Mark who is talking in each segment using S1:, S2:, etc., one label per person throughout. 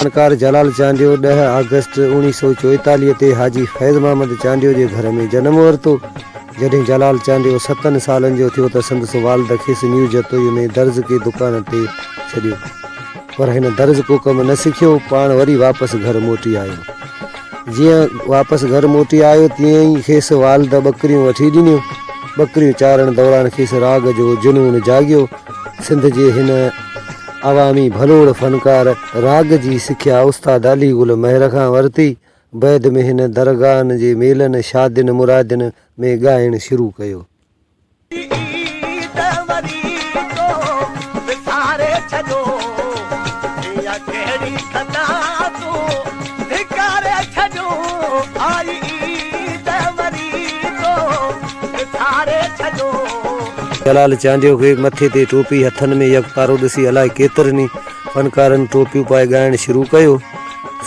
S1: फनकार जलाल चांडियो 10 अगस्त 1944 ते हाजी फैज़ मोहम्मद चांडियो जे घर में जन्म वरितो। जॾहिं जलाल चांडियो 7 सालनि जो थियो त संदसि वालिद खेसि न्यू जतोई में दर्ज़ के दुकान ते छॾियो, पर हिन दर्ज़ को कमु न सिखियो। पाण वरी वापसि घर मोटी आयो। जीअं वापसि घर मोटी आयो तीअं ई खेसि वालिद ॿकरियूं वठी ॾिनियूं। ॿकरियूं चारण दौरान खेसि राग जो जुनून जाॻियो। सिंध जे हिन अवामी भलोड़ फनकार राग जी सिख्या उस्ताद अली गुल महर खां वरिती। बैदि में हिन दरगाहनि जे मेलनि शादियुनि मुरादियुनि में ॻाइणु शुरू कयो। जलाल चांडियो खे मथे ते टोपी हथनि में यकतारो ॾिसी अलाए केतिरनि फनकारनि टोपियूं पाए ॻाइणु शुरू कयो।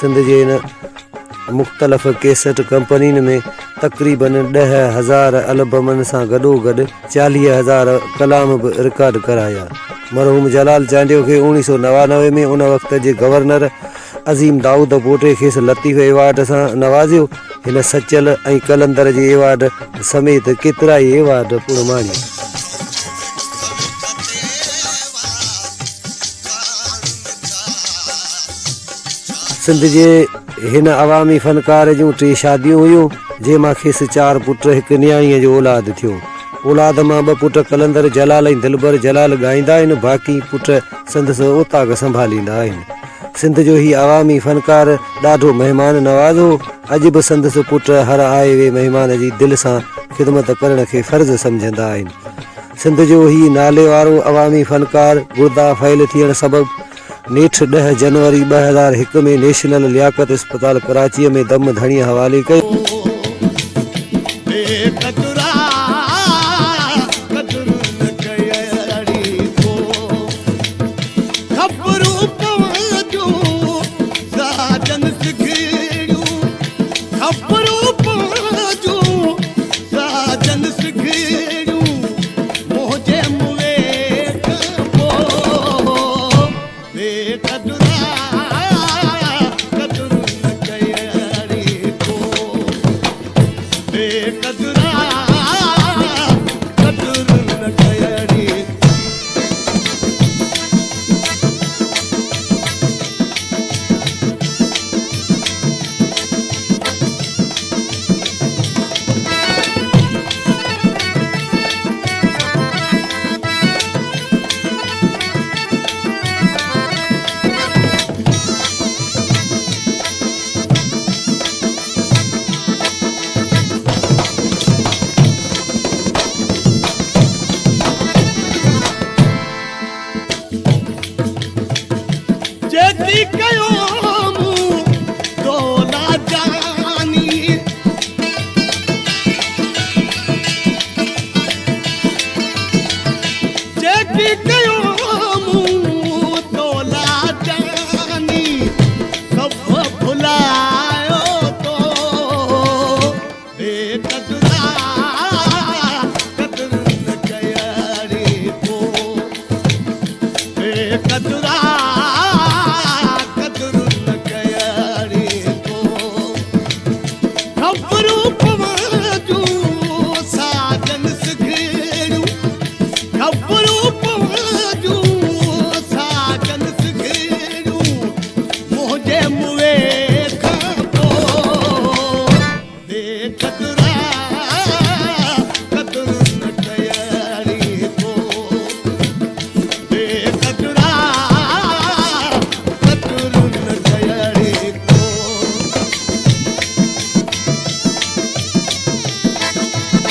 S1: सिंध जे हिन मुख़्तलिफ़ कैसेट कंपनियुनि में तक़रीबन 10,000 एल्बमनि सां गॾोगॾु 40,000 कलाम बि रिकॉर्ड कराया। मरहूम जलाल चांडियो खे 1999 में उन वक़्त जे गवर्नर अज़ीम दाऊद पोटे खेसि लतीफ़ एवार्ड सां नवाज़ियो। हिन सचल ऐं कलंदर जे एवार्ड समेत केतिरा ई एवार्ड पुरमाणिया। सिंध जे हिन अवामी फनकार जूं 3 शादियूं हुयूं, जंहिंमां खेसि 4 पुट हिकु न्याणीअ जो औलाद थियो। औलाद मां 2 पुट कलंदर जलाल ऐं दिलबर जलाल ॻाईंदा आहिनि, बाक़ी पुट संदसि ओताक संभालींदा आहिनि। सिंध जो ही अवामी फनकार ॾाढो महिमान नवाज़ हो। अॼु बि संदसि पुट हर आए वे महिमान जी दिलि सां ख़िदमत करण खे फ़र्ज़ सम्झंदा आहिनि। सिंध जो ही नाले वारो अवामी फनकार गुर्दा फैल थियण सबबु नेठि 10 जनवरी 2001 में नेशनल लियाकत अस्पताल कराचीअ में दम धणीअ हवाले कयो।